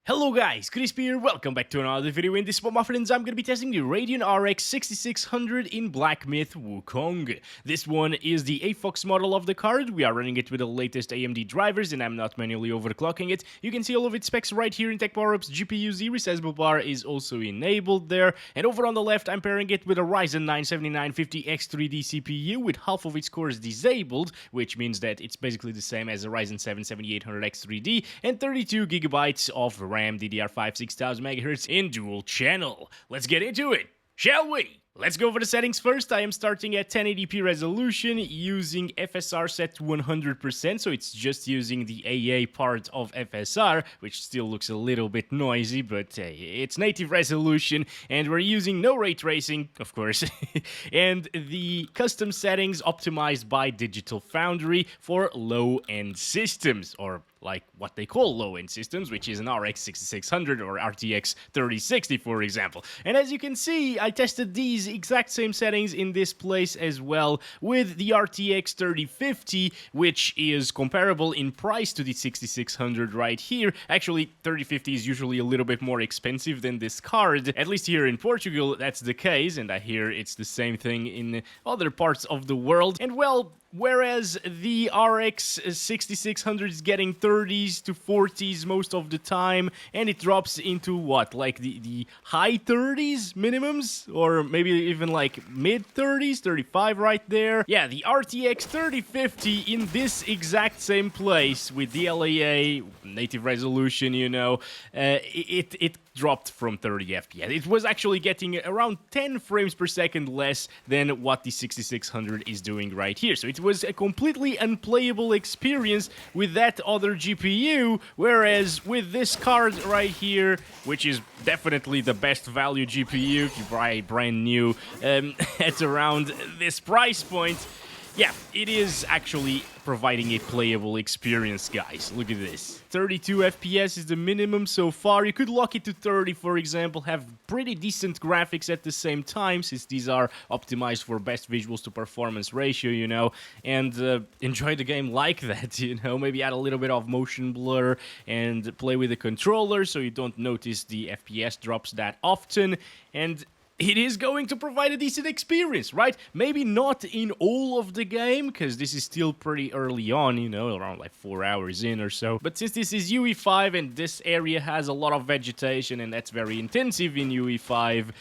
Hello guys, Crispy here, welcome back to another video. In this one, my friends, I'm gonna be testing the Radeon RX 6600 in Black Myth Wukong. This one is the AFOX model of the card. We are running it with the latest AMD drivers and I'm not manually overclocking it. You can see all of its specs right here in Tech Power-Ups. GPU Z resizable bar is also enabled there. And over on the left, I'm pairing it with a Ryzen 9 7950X3D CPU with half of its cores disabled, which means that it's basically the same as a Ryzen 7 7800X3D and 32GB of RAM DDR5 6000 MHz in dual channel. Let's get into it, shall we? Let's go over the settings first. I am starting at 1080p resolution using FSR set to 100%, so it's just using the AA part of FSR, which still looks a little bit noisy, but it's native resolution, and we're using no ray tracing, of course, and the custom settings optimized by Digital Foundry for low-end systems, or like what they call low-end systems, which is an RX 6600 or RTX 3060, for example. And as you can see, I tested these exact same settings in this place as well with the RTX 3050, which is comparable in price to the 6600 right here. Actually, 3050 is usually a little bit more expensive than this card. At least here in Portugal, that's the case, and I hear it's the same thing in other parts of the world. And well, whereas the RX 6600 is getting 30s to 40s most of the time, and it drops into what, like the high 30s minimums, or maybe even like mid 30s, 35 right there. Yeah, the RTX 3050 in this exact same place with the LAA native resolution, you know, it dropped from 30 FPS. It was actually getting around 10 frames per second less than what the 6600 is doing right here. So it was a completely unplayable experience with that other GPU, whereas with this card right here, which is definitely the best value GPU if you buy brand new at around this price point, yeah, it is actually providing a playable experience, guys. Look at this. 32 FPS is the minimum so far. You could lock it to 30, for example, have pretty decent graphics at the same time, since these are optimized for best visuals to performance ratio, you know, and enjoy the game like that, you know. Maybe add a little bit of motion blur and play with the controller so you don't notice the FPS drops that often, and it is going to provide a decent experience, right? Maybe not in all of the game, because this is still pretty early on, you know, around like 4 hours in or so. But since this is UE5 and this area has a lot of vegetation and that's very intensive in UE5,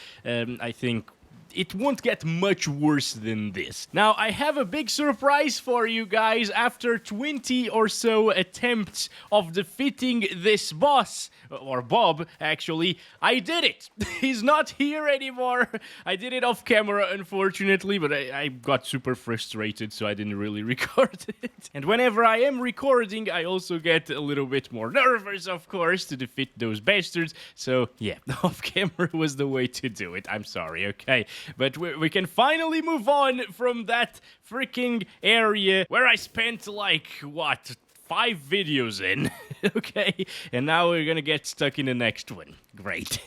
I think it won't get much worse than this. Now, I have a big surprise for you guys. After 20 or so attempts of defeating this boss, or Bob, actually, I did it. He's not here anymore. I did it off camera, unfortunately, but I got super frustrated, so I didn't really record it. And whenever I am recording, I also get a little bit more nervous, of course, to defeat those bastards. So, yeah, off camera was the way to do it. I'm sorry, okay? But we can finally move on from that freaking area where I spent like, what, 5 videos in, okay? And now we're gonna get stuck in the next one. Great.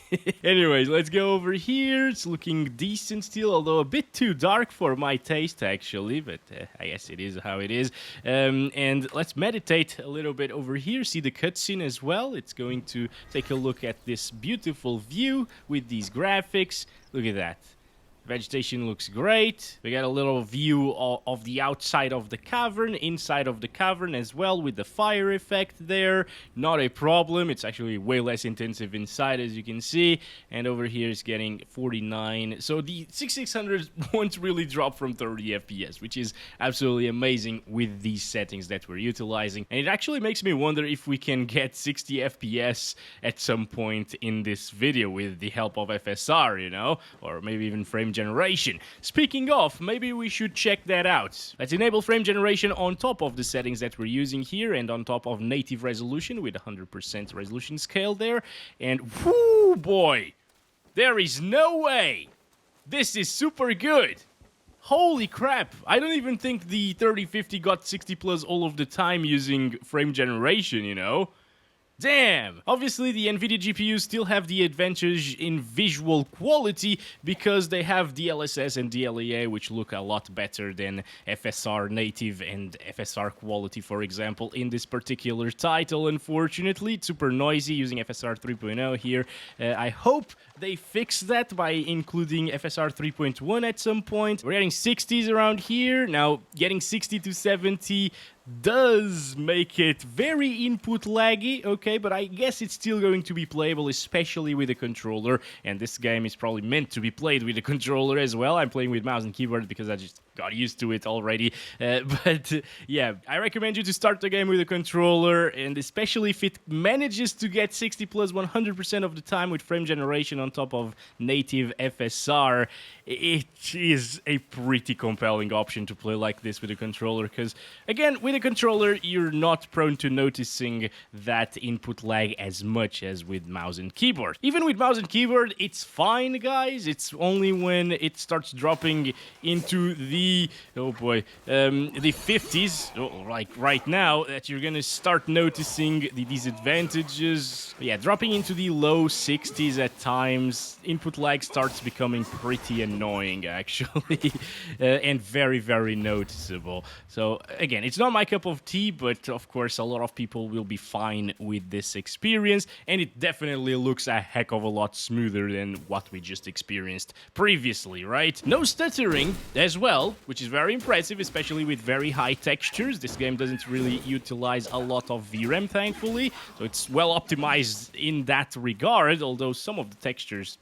Anyways, let's go over here. It's looking decent still, although a bit too dark for my taste, actually, but I guess it is how it is. And let's meditate a little bit over here, see the cutscene as well. It's going to take a look at this beautiful view with these graphics. Look at that. Vegetation looks great. We got a little view of the outside of the cavern, inside of the cavern as well, with the fire effect there. Not a problem. It's actually way less intensive inside, as you can see. And over here it's getting 49. So the 6600 won't really drop from 30 FPS, which is absolutely amazing with these settings that we're utilizing. And it actually makes me wonder if we can get 60 FPS at some point in this video with the help of FSR, you know, or maybe even frame generation. Speaking of, maybe we should check that out. Let's enable frame generation on top of the settings that we're using here and on top of native resolution with 100% resolution scale there. And whoo boy, there is no way. This is super good. Holy crap, I don't even think the 3050 got 60 plus all of the time using frame generation, you know. Damn! Obviously, the NVIDIA GPUs still have the advantage in visual quality because they have DLSS and DLEA, which look a lot better than FSR native and FSR quality, for example, in this particular title. Unfortunately, it's super noisy using FSR 3.0 here. I hope they fix that by including FSR 3.1 at some point. We're getting 60s around here. Now, getting 60 to 70 does make it very input laggy, okay, but I guess it's still going to be playable, especially with a controller, and this game is probably meant to be played with a controller as well. I'm playing with mouse and keyboard because I just got used to it already, but yeah, I recommend you to start the game with a controller, and especially if it manages to get 60 plus 100% of the time with frame generation on top of native FSR, it is a pretty compelling option to play like this with a controller, because again, with a controller, you're not prone to noticing that input lag as much as with mouse and keyboard. Even with mouse and keyboard, it's fine, guys. It's only when it starts dropping into the, oh boy, the 50s, like right now, that you're gonna start noticing the disadvantages. Yeah, dropping into the low 60s at times, input lag starts becoming pretty annoying, actually, and very, very noticeable. So again, it's not my cup of tea, but of course a lot of people will be fine with this experience, and it definitely looks a heck of a lot smoother than what we just experienced previously, right? No stuttering as well, which is very impressive, especially with very high textures. This game doesn't really utilize a lot of VRAM, thankfully, so it's well optimized in that regard, although some of the textures,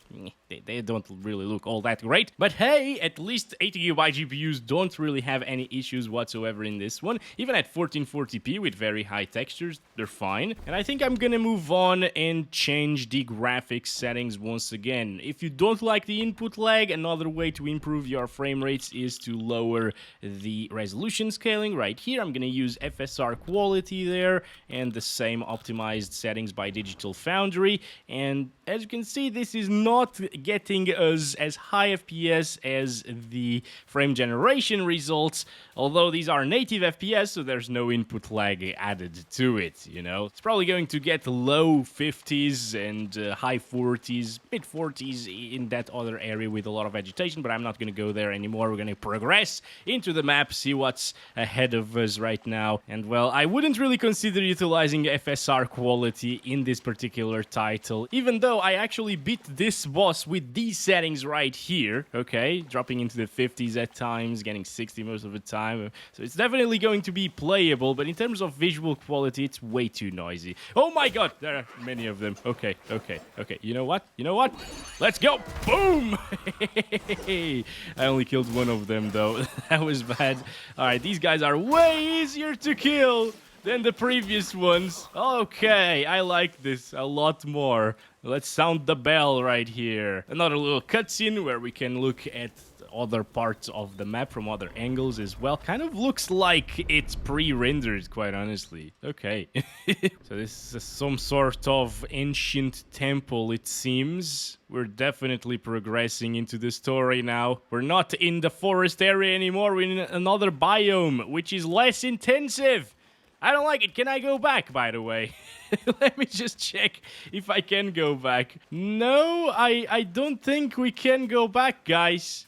they don't really look all that great. But hey, at least 80GB GPUs don't really have any issues whatsoever in this one. Even at 1440p with very high textures, they're fine. And I think I'm gonna move on and change the graphics settings once again. If you don't like the input lag, another way to improve your frame rates is to lower the resolution scaling. Right here, I'm gonna use FSR Quality there, and the same optimized settings by Digital Foundry. And as you can see, this is not getting us as high FPS as the frame generation results, although these are native FPS, so there's no input lag added to it, you know. It's probably going to get low 50s and high 40s, mid 40s in that other area with a lot of vegetation, but I'm not going to go there anymore. We're going to progress into the map, see what's ahead of us right now. And well, I wouldn't really consider utilizing FSR Quality in this particular title, even though I actually beat this boss with these settings right here, okay? Dropping into the 50s at times, getting 60 most of the time. So it's definitely going to be playable, but in terms of visual quality, it's way too noisy. Oh my god, there are many of them. Okay. You know what? Let's go! Boom! I only killed one of them, though. That was bad. Alright, these guys are way easier to kill than the previous ones. Okay, I like this a lot more. Let's sound the bell right here. Another little cutscene where we can look at other parts of the map from other angles as well. Kind of looks like it's pre-rendered, quite honestly. Okay. So this is some sort of ancient temple, it seems. We're definitely progressing into the story now. We're not in the forest area anymore. We're in another biome, which is less intensive. I don't like it. Can I go back, by the way? Let me just check if I can go back. No, I don't think we can go back, guys.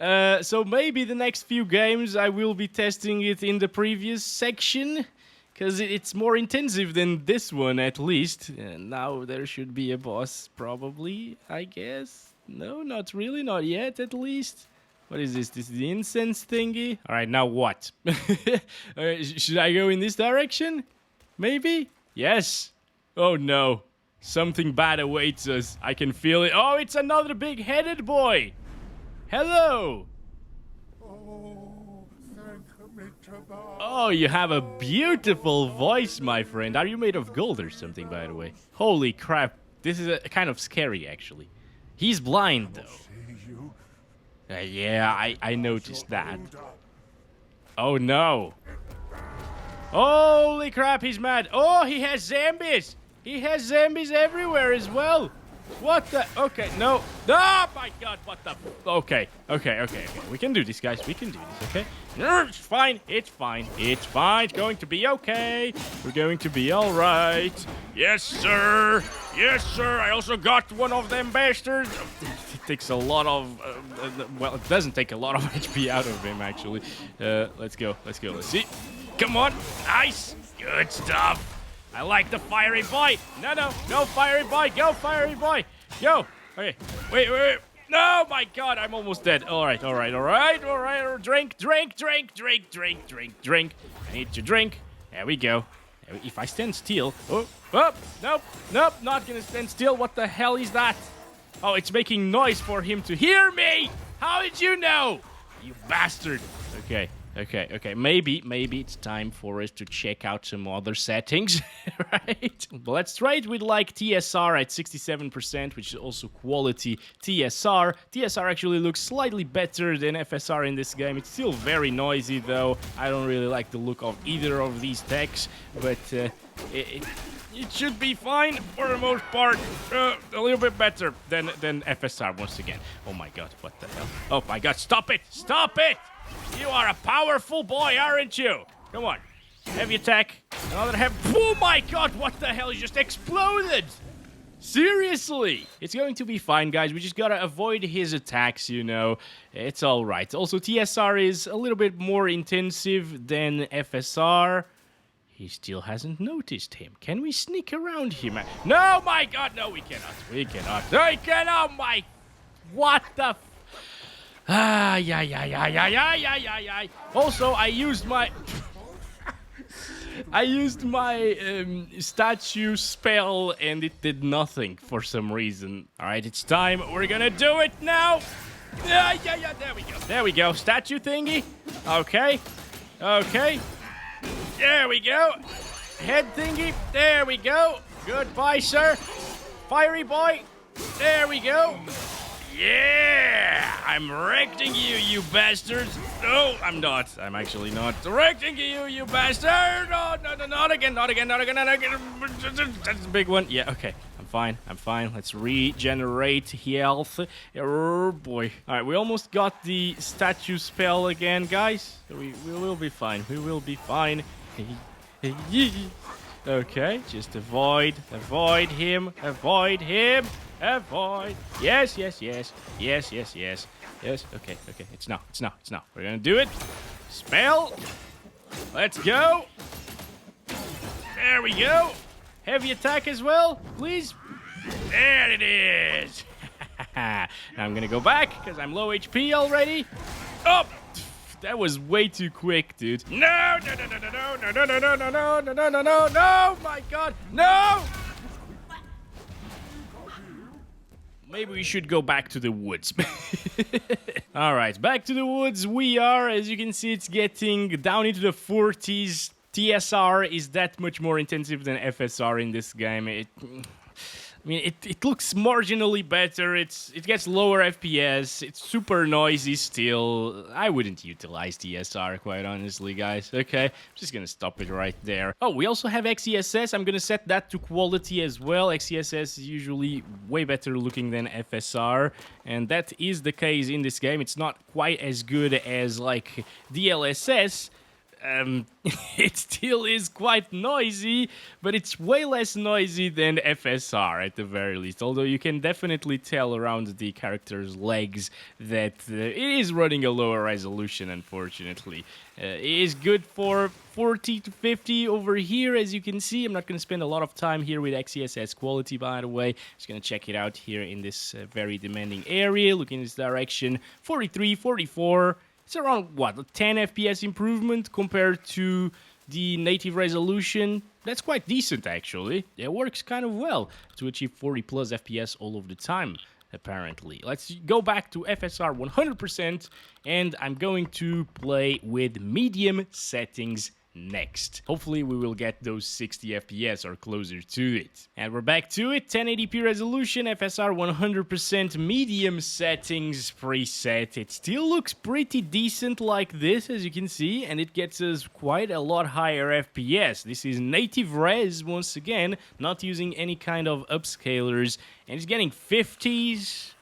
So maybe the next few games I will be testing it in the previous section, because it's more intensive than this one, at least. Now there should be a boss, probably, I guess. No, not really, not yet, at least. What is this? This is the incense thingy? Alright, now what? Should I go in this direction? Maybe? Yes. Oh no. Something bad awaits us. I can feel it. Oh, it's another big-headed boy! Hello! Oh, you have a beautiful voice, my friend. Are you made of gold or something, by the way? Holy crap. This is kind of scary, actually. He's blind, though. Yeah, I noticed that. Oh, no. Holy crap, he's mad. Oh, he has zombies. He has zombies everywhere as well. What the? Okay, no. Oh my god, what the? Okay. We can do this, guys. We can do this, okay? No, it's fine. It's fine. It's fine. It's going to be okay. We're going to be alright. Yes, sir. Yes, sir. I also got one of them bastards. It takes a lot of... well, it doesn't take a lot of HP out of him, actually. Let's go. Let's see. Come on. Nice. Good stuff. I like the fiery boy. No, fiery boy. Go, fiery boy. Go. Okay. Wait. No, my God, I'm almost dead. All right. Drink. I need to drink. There we go. If I stand still. Oh, nope. Not gonna stand still. What the hell is that? Oh, it's making noise for him to hear me. How did you know? You bastard. Okay. Maybe it's time for us to check out some other settings, right? But let's try it with like TSR at 67%, which is also quality TSR. TSR actually looks slightly better than FSR in this game. It's still very noisy though. I don't really like the look of either of these techs, but it should be fine for the most part. A little bit better than FSR once again. Oh my God, what the hell? Oh my God, stop it! You are a powerful boy, aren't you? Come on. Heavy attack. Another heavy... Oh my God, what the hell? He just exploded! Seriously! It's going to be fine, guys. We just gotta avoid his attacks, you know. It's alright. Also, TSR is a little bit more intensive than FSR. He still hasn't noticed him. Can we sneak around him? No, my God! No, we cannot. We cannot, my... What the... Yeah. Also, I used my statue spell and it did nothing for some reason. All right, it's time. We're gonna do it now. Yeah. There we go. Statue thingy. Okay. There we go. Head thingy. There we go. Goodbye, sir. Fiery boy. There we go. Yeah! I'm wrecking you, you bastards! No, I'm not. I'm actually not wrecking you, you bastard! No, not again. That's a big one. Yeah, okay. I'm fine. Let's regenerate health. Oh, boy. Alright, we almost got the statue spell again, guys. We will be fine. Okay, just avoid him. Avoid. Yes. Okay. It's now. We're gonna do it. Spell. Let's go. There we go. Heavy attack as well, please. There it is. Now I'm gonna go back because I'm low HP already. Oh, that was way too quick, dude. No, my God, no. Maybe we should go back to the woods. Alright, back to the woods we are. As you can see, it's getting down into the 40s. TSR is that much more intensive than FSR in this game. It looks marginally better. It gets lower FPS. It's super noisy still. I wouldn't utilize TSR, quite honestly, guys. Okay, I'm just gonna stop it right there. Oh, we also have XeSS. I'm gonna set that to quality as well. XeSS is usually way better looking than FSR, and that is the case in this game. It's not quite as good as like DLSS. It still is quite noisy, but it's way less noisy than FSR at the very least. Although you can definitely tell around the character's legs that it is running a lower resolution, unfortunately. It is good for 40 to 50 over here, as you can see. I'm not going to spend a lot of time here with XeSS Quality, by the way. Just going to check it out here in this very demanding area. Look in this direction. 43, 44. It's around, what, 10 FPS improvement compared to the native resolution. That's quite decent, actually. It works kind of well to achieve 40 plus FPS all of the time, apparently. Let's go back to FSR 100%, and I'm going to play with medium settings next. Hopefully we will get those 60 FPS or closer to it. And we're back to it. 1080p resolution, FSR 100% medium settings preset. It still looks pretty decent like this, as you can see, and it gets us quite a lot higher FPS. This is native res once again, not using any kind of upscalers, and it's getting 50s.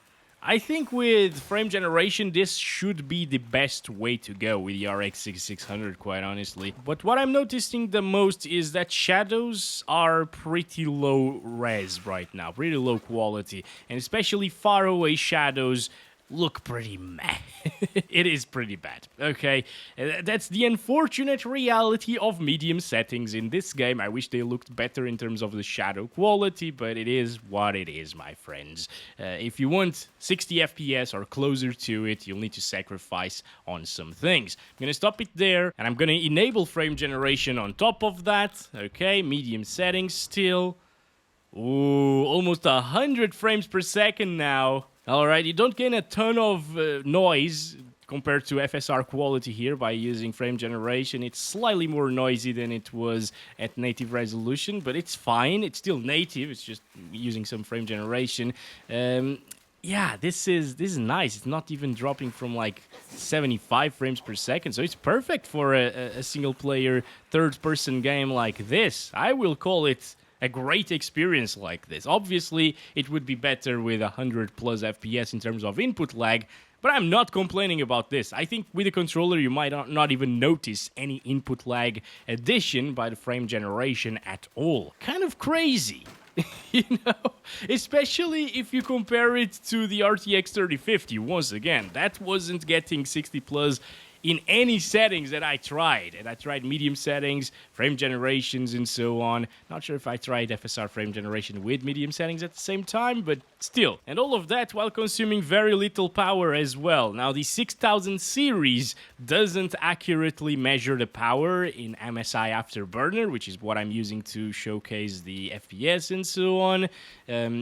I think with frame generation, this should be the best way to go with the RX 6600, quite honestly. But what I'm noticing the most is that shadows are pretty low res right now, pretty low quality, and especially far away shadows look pretty meh. It is pretty bad. Okay, that's the unfortunate reality of medium settings in this game. I wish they looked better in terms of the shadow quality, but it is what it is, my friends. If you want 60 FPS or closer to it, you'll need to sacrifice on some things. I'm gonna stop it there, and I'm gonna enable frame generation on top of that. Okay, medium settings still. Ooh, almost 100 frames per second now. Alright, you don't gain a ton of noise compared to FSR quality here by using frame generation. It's slightly more noisy than it was at native resolution, but it's fine. It's still native, it's just using some frame generation. Yeah, this is nice. It's not even dropping from like 75 frames per second, so it's perfect for a single-player third-person game like this. I will call it a great experience like this. Obviously, it would be better with 100 plus FPS in terms of input lag, but I'm not complaining about this. I think with the controller, you might not even notice any input lag addition by the frame generation at all. Kind of crazy. You know, especially if you compare it to the RTX 3050. Once again, that wasn't getting 60 plus in any settings that I tried. And I tried medium settings, frame generations, and so on. Not sure if I tried FSR frame generation with medium settings at the same time, but still. And all of that while consuming very little power as well. Now, the 6000 series doesn't accurately measure the power in MSI Afterburner, which is what I'm using to showcase the FPS and so on.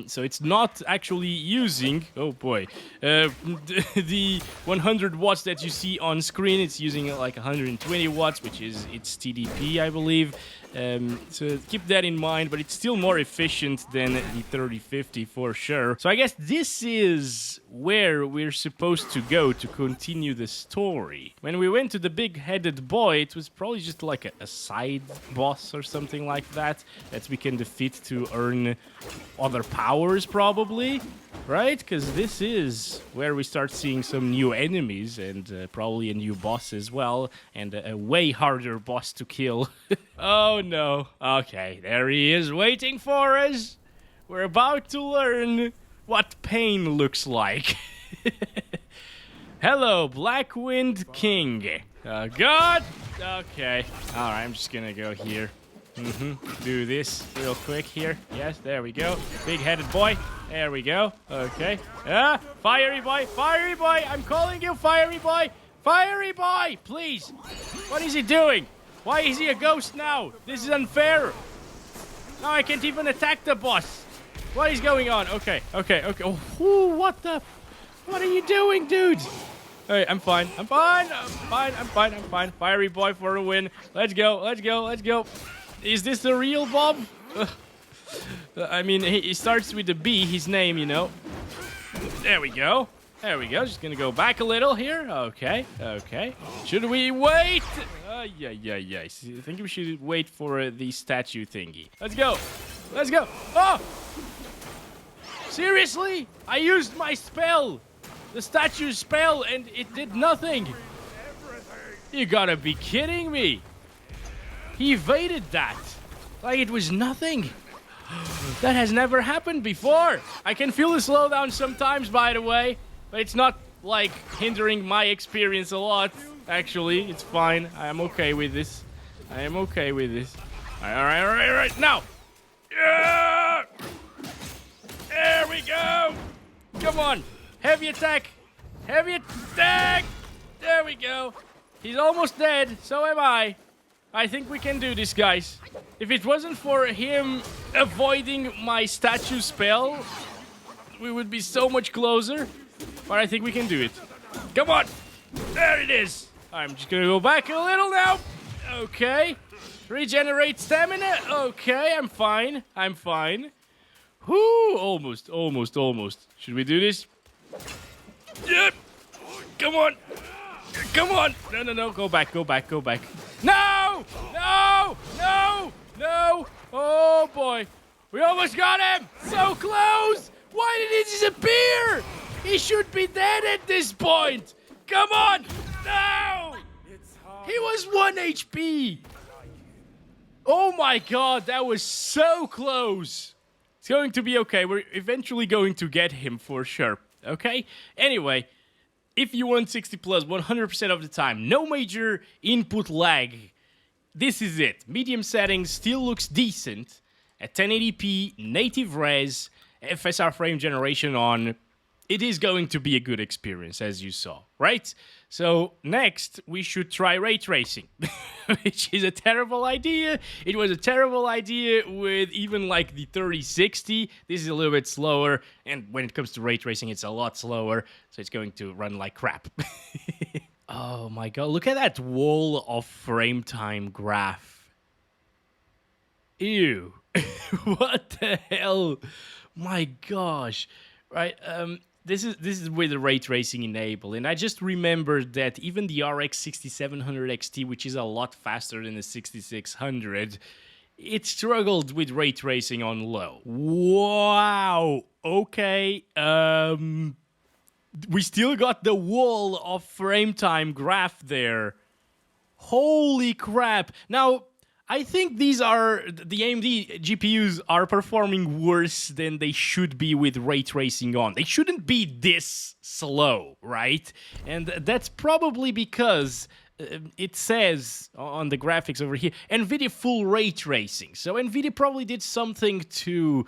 So it's not actually using, oh boy, the 100 watts that you see on screen. It's using like 120 watts, which is its TDP, I believe. So keep that in mind, but it's still more efficient than the 3050 for sure. So I guess this is where we're supposed to go to continue the story. When we went to the big-headed boy, it was probably just like a side boss or something like that we can defeat to earn other powers probably, right? Because this is where we start seeing some new enemies and probably a new boss as well, and a way harder boss to kill. Oh no. Okay, there he is waiting for us. We're about to learn what pain looks like. Hello, Blackwind King. God. Okay. Alright, I'm just gonna go here. Do this real quick here. Yes, there we go. Big-headed boy. There we go. Okay. Fiery boy. Fiery boy. I'm calling you, fiery boy. Fiery boy, please. What is he doing? Why is he a ghost now? This is unfair. Now I can't even attack the boss. What is going on? Okay. Oh, what the? What are you doing, dude? Hey, I'm fine. I'm fine. Fiery boy for a win. Let's go. Is this the real Bob? I mean, he starts with a B, his name, you know. There we go. Just gonna go back a little here. Okay. Should we wait? Yeah. I think we should wait for the statue thingy. Let's go. Oh! Seriously? I used my spell. The statue spell, and it did nothing. You gotta be kidding me. He evaded that. Like it was nothing. That has never happened before. I can feel the slowdown sometimes, by the way. But it's not, like, hindering my experience a lot. Actually, it's fine. I am okay with this. Alright. Now! Yeah! There we go! Come on! Heavy attack! There we go! He's almost dead, so am I. I think we can do this, guys. If it wasn't for him avoiding my statue spell, we would be so much closer. But I think we can do it. Come on! There it is! I'm just gonna go back a little now. Okay. Regenerate stamina. Okay, I'm fine. I'm fine. Whoo! Almost. Should we do this? Yep. Come on. Come on. No. Go back. No! Oh, boy. We almost got him. So close. Why did he disappear? He should be dead at this point. Come on. No! He was 1 HP. Oh, my God. That was so close. It's going to be okay. We're eventually going to get him for sure. Okay? Anyway, if you want 60 plus 100% of the time, no major input lag, this is it. Medium settings still looks decent at 1080p, native res, FSR frame generation on. It is going to be a good experience, as you saw, right? So next, we should try ray tracing, which is a terrible idea. It was a terrible idea with even like the 3060. This is a little bit slower, and when it comes to ray tracing, it's a lot slower, so it's going to run like crap. Oh my God, look at that wall of frame time graph. Ew. What the hell? My gosh. Right, this is with the ray tracing enabled, and I just remembered that even the RX 6700 XT, which is a lot faster than the 6600, it struggled with ray tracing on low. Wow. Okay. We still got the wall of frame time graph there. Holy crap. Now, I think the AMD GPUs are performing worse than they should be with ray tracing on. They shouldn't be this slow, right? And that's probably because it says on the graphics over here, NVIDIA full ray tracing. So NVIDIA probably did something to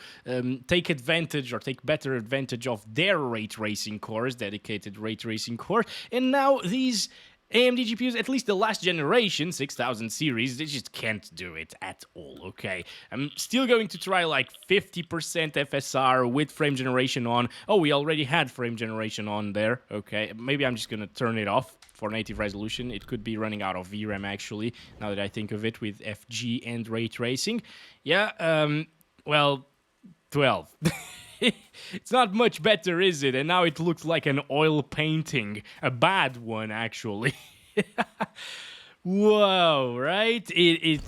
take advantage or take better advantage of their ray tracing cores, dedicated ray tracing cores. And now these AMD GPUs, at least the last generation, 6000 series, they just can't do it at all, okay? I'm still going to try like 50% FSR with frame generation on. Oh, we already had frame generation on there, okay? Maybe I'm just gonna turn it off for native resolution. It could be running out of VRAM, actually, now that I think of it, with FG and ray tracing. Yeah, well, 12. It's not much better, is it? And now it looks like an oil painting. A bad one, actually. Whoa, right? It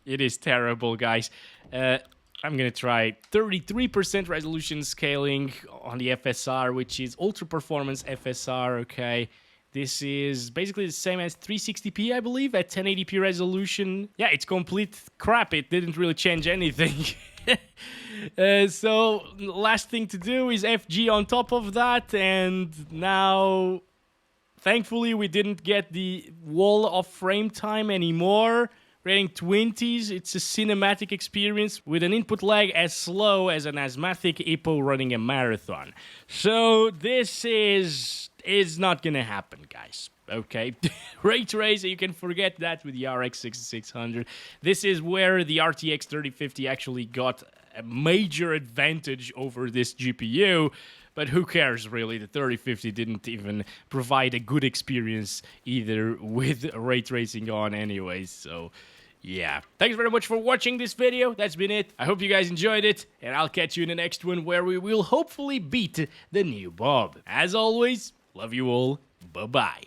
is terrible, guys. I'm gonna try 33% resolution scaling on the FSR, which is ultra performance FSR, okay? This is basically the same as 360p, I believe, at 1080p resolution. Yeah, it's complete crap. It didn't really change anything. So last thing to do is FG on top of that, and now thankfully we didn't get the wall of frame time anymore. Rating 20s, it's a cinematic experience with an input lag as slow as an asthmatic hippo running a marathon. So this is not gonna happen, guys. Okay, ray tracing, you can forget that with the RX 6600. This is where the RTX 3050 actually got a major advantage over this GPU, but who cares really? The 3050 didn't even provide a good experience either with ray tracing on anyways, so yeah. Thanks very much for watching this video. That's been it. I hope you guys enjoyed it, and I'll catch you in the next one where we will hopefully beat the new Bob. As always, love you all. Bye-bye.